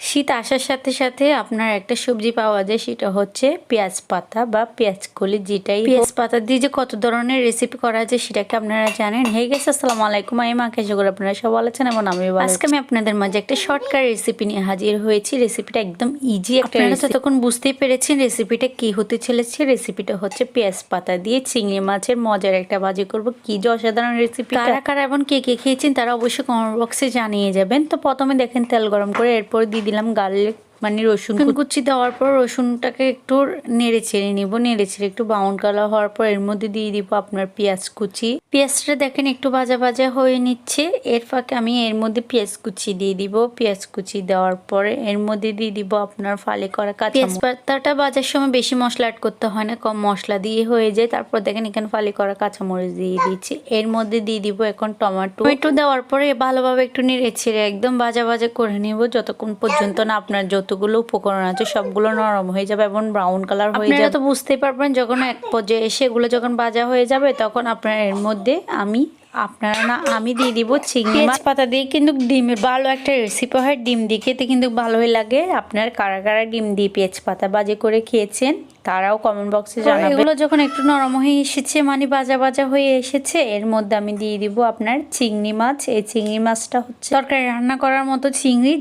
শীত আসার সাথে সাথে আপনার একটা সবজি পাওয়া যায়, সেটা হচ্ছে পেঁয়াজ পাতা বা পেঁয়াজ কলি, যেটাই পেঁয়াজ পাতা দিয়ে যে কত ধরনের রেসিপি করা যায় সেটাকে আপনারা জানেন। হে গাইস, আসসালামু আলাইকুম। আমি মাকে করে আপনারা সব ভালো আছেন এবং আমি ভালো। আজকে আমি আপনাদের মাঝে একটা শর্টকাট রেসিপি নিয়ে হাজির হয়েছি। রেসিপিটা একদম ইজি একটা রেসিপি। আপনারা তখন বুঝতেই পেরেছেন রেসিপিটা কি হতে চলেছে। রেসিপিটা হচ্ছে পেঁয়াজ পাতা দিয়ে চিংড়ি মাছের মজার একটা ভাজি করব। কি যে অসাধারণ রেসিপি, কারা কারা এবং কে কে খেয়েছেন তারা অবশ্যই কমেন্ট বক্সে জানিয়ে যাবেন। তো প্রথমে দেখেন তেল গরম করে এরপর দিয়ে দিলাম গার্লিক মানে রসুন কুচি। দেওয়ার পর রসুনটাকে একটু নেড়ে ছেড়ে নিব। নেড়ে ছেড়ে একটু ব্রাউন কালার হওয়ার পর এর মধ্যে দিয়ে দিব আপনার পেঁয়াজ কুচি। পেঁয়াজটা দেখেন একটু ভাজা ভাজা হয়ে নিচ্ছে। এর ফাঁকে আমি এর মধ্যে পেঁয়াজ কুচি দিয়ে দিব। পেঁয়াজ কুচি দেওয়ার পরে এর মধ্যে দিয়ে দিব আপনার ফালি করা কাঁচা পেঁয়াজ পাতাটা ভাজার সময় বেশি মশলা অ্যাড করতে হয় না, কম মশলা দিয়ে হয়ে যায়। তারপর দেখেন এখানে ফালি করা কাঁচামরিচ দিয়ে দিচ্ছি। এর মধ্যে দিয়ে দিব এখন টমেটো দেওয়ার পরে ভালোভাবে একটু নেড়ে ছেড়ে একদম ভাজা ভাজা করে নিব, যতক্ষণ পর্যন্ত না আপনার যতগুলো উপকরণ আছে সবগুলো নরম হয়ে যাবে এবং ব্রাউন কালার হয়ে যাবে। তো বুঝতেই পারবেন যখন এক পর্যায়ে এসে এগুলো যখন ভাজা হয়ে যাবে তখন আপনার এর মধ্যে আমি দিয়ে দিব চিংড়ি মাছ। পাতা দিয়ে কিন্তু ডিমের ভালো একটা রেসিপি হয়, ডিম দিয়ে খেতে কিন্তু ভালোই লাগে। আপনার কারা কারা ডিম দিয়ে পেঁয়াজ পাতা ভাজি করে খেয়েছেন তারাও কমেন্ট বক্সে জানাবেন। এগুলো যখন একটু নরম হয়ে এসেছে মানে ভাজা ভাজা হয়ে এসেছে, এর মধ্যে আমি দিয়ে দিব আপনার চিংড়ি মাছ। এই চিংড়ি মাছটা হচ্ছে তরকারি রান্না করার মতো চিংড়ি,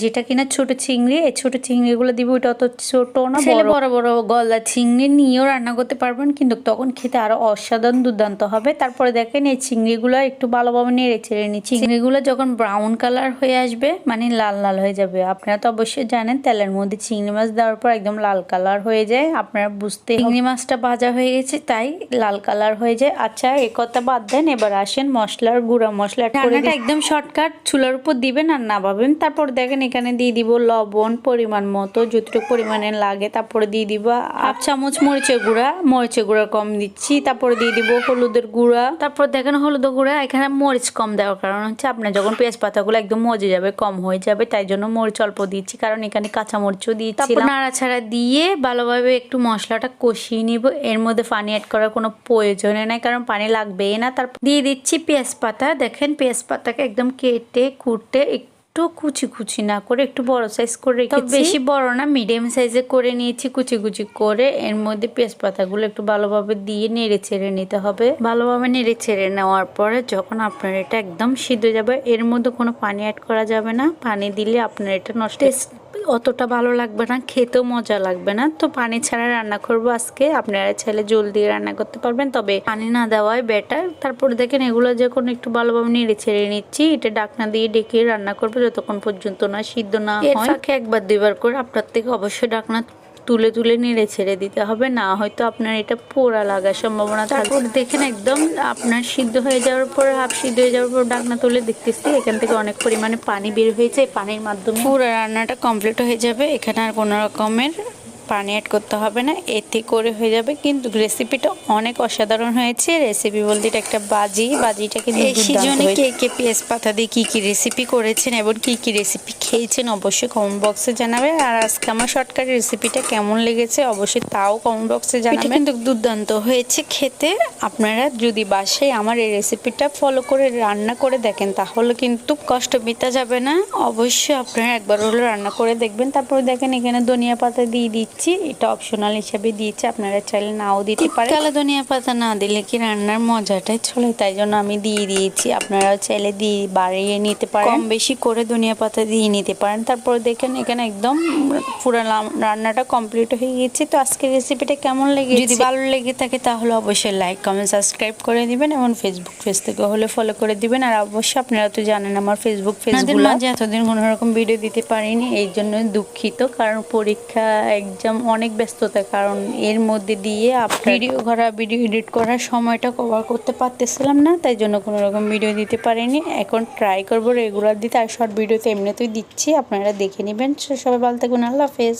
যেটা কিনা ছোট চিংড়ি। এই ছোট চিংড়িগুলো দিব, ওটা অত ছোট না, বড় বড় গলদা চিংড়ি নিয়েও রান্না করতে পারবেন, কিন্তু তখন খেতে আরো অসাধারণ দুর্দান্ত হবে। তারপরে দেখেন এই চিংড়িগুলো একটু ভালোভাবে নেড়ে ছেড়ে নিচ্ছি। চিংড়িগুলো যখন ব্রাউন কালার হয়ে আসবে মানে লাল লাল হয়ে যাবে, আপনারা তো অবশ্যই জানেন তেলের মধ্যে চিংড়ি মাছ দেওয়ার পর একদম লাল কালার হয়ে যায়। আপনারা বুঝতে চিংড়ি মাছটা ভাজা হয়ে গেছে তাই লাল কালার হয়ে যায়। আচ্ছা এই কথা বাদ দেন, এবার আসেন মশলার গুঁড়া মশলা অ্যাড করে। এটা একদম শর্টকাট, চুলার উপর দিবেন আর না ভাবেন। তারপর দেখেন এখানে দিয়ে দিব লবণ পরিমাণ মতো, যতটুকু পরিমাণে লাগে। তারপরে দিয়ে দিব 1 চামচ মরিচের গুঁড়া কম দিচ্ছি। তারপরে দিয়ে দিব হলুদের গুঁড়া। তারপর দেখেন হলুদের গুঁড়া এখানে মরিচ কম দেওয়ার কারণ হচ্ছে আপনার যখন পেঁয়াজ পাতাগুলো একদম মজে যাবে কম হয়ে যাবে, তাই জন্য মরিচ অল্প দিচ্ছি, কারণ এখানে কাঁচা মরিচও দিয়েছি। তারপর নাড়াচাড়া দিয়ে ভালোভাবে একটু মশলাটা কষিয়ে নিব। এর মধ্যে পানি অ্যাড করার কোনো প্রয়োজনে নাই, কারণ পানি লাগবেই না। তারপর দিয়ে দিচ্ছি পেঁয়াজ পাতা। দেখেন পেঁয়াজ পাতাকে একদম কেটে কুটে একটু কুচি কুচি না করে একটু বড় সাইজ করে রেখেছি, বেশি বড় না মিডিয়াম সাইজে করে নিয়েছি কুচি কুচি করে। এর মধ্যে পেঁয়াজ পাতাগুলো একটু ভালোভাবে দিয়ে নেড়ে ছেড়ে নিতে হবে। ভালোভাবে নেড়ে ছেড়ে নেওয়ার পরে যখন আপনার এটা একদম সিদ্ধ যাবে, এর মধ্যে কোনো পানি অ্যাড করা যাবে না। পানি দিলে আপনার এটা নষ্ট অতটা ভালো লাগবে না, খেতেও মজা লাগবে না। তো পানি ছাড়া রান্না করবো আজকে। আপনারা চাইলে জল দিয়ে রান্না করতে পারবেন, তবে পানি না দেওয়াই বেটার। তারপর দেখেন এগুলো যখন একটু ভালোভাবে নেড়ে ছেড়ে নিচ্ছি, এটা ডাকনা দিয়ে ডেকে রান্না করবো যতক্ষণ পর্যন্ত না সিদ্ধ না হয়। এর ফাঁকে একবার দুইবার করে আপনার থেকে অবশ্যই ডাকনা তুলে তুলে নেড়ে ছেড়ে দিতে হবে, না হয়তো আপনার এটা পোড়া লাগার সম্ভাবনা। তারপর দেখেন একদম আপনার সিদ্ধ হয়ে যাওয়ার পর হাফ সিদ্ধ হয়ে যাওয়ার পর ঢাকনা তুলে দেখতেছি এখান থেকে অনেক পরিমাণে পানি বের হয়েছে। এই পানির মাধ্যমে পুরো রান্নাটা কমপ্লিট হয়ে যাবে। এখানে আর কোনো রকমের পানি অ্যাড করতে হবে না, এতে করে হয়ে যাবে। কিন্তু রেসিপিটা অনেক অসাধারণ হয়েছে। রেসিপি বলতে এটা একটা বাজিটা কিন্তু এই সিজনে কে কে পেঁয়াজ পাতা দিয়ে কি কি রেসিপি করেছেন এবং কি কি রেসিপি খেয়েছেন অবশ্যই কমেন্ট বক্সে জানাবেন। আর আজকে আমার শর্টকাট রেসিপিটা কেমন লেগেছে অবশ্যই তাও কমেন্ট বক্সে জানাবেন। কিন্তু দুর্দান্ত হয়েছে খেতে। আপনারা যদি বাসায় আমার এই রেসিপিটা ফলো করে রান্না করে দেখেন তাহলে কিন্তু কষ্ট বিতা যাবে না। অবশ্যই আপনারা একবার হলো রান্না করে দেখবেন। তারপর দেখেন এখানে ধনিয়া পাতা দিয়ে দিচ্ছি, এটা অপশনাল হিসেবে দিয়েছি, আপনারা চাইলে নাও দিতে পারেন। কালো ধনিয়া পাতা না দিলে কি রান্নার মজাটাই চলে, তাই জন্য আমি দিয়ে দিয়েছি। আপনারা চাইলে দিয়ে বাড়িয়ে নিতে পারেন, কম বেশি করে ধনিয়া পাতা দিয়ে নিতে পারেন। তারপর দেখেন এখানে একদম পুরো রান্নাটা কমপ্লিট হয়ে গেছে। তো আজকের রেসিপিটা কেমন লেগেছে, যদি ভালো লেগে থাকে তাহলে অবশ্যই লাইক কমেন্ট সাবস্ক্রাইব করে দিবেন এবং ফেসবুক পেজ থেকে হলে ফলো করে দিবেন। আর অবশ্যই আপনারা তো জানেন আমার ফেসবুক পেজগুলো মাঝে এতদিন কোনো রকম ভিডিও দিতে পারিনি, এই জন্য দুঃখিত, কারণ পরীক্ষা এক্সাম অনেক ব্যস্ততা, কারণ এর মধ্যে দিয়ে ভিডিও এডিট করার সময়টা কভার করতে পারতেছিলাম না, তাই জন্য কোনো রকম ভিডিও দিতে পারিনি। এখন ট্রাই করবো রেগুলার দিতে, আর শর্ট ভিডিওতে এমনিতেই দিচ্ছি, আপনারা দেখে নেবেন। সবাই ভালো থাকুন, আল্লাহ হাফেজ।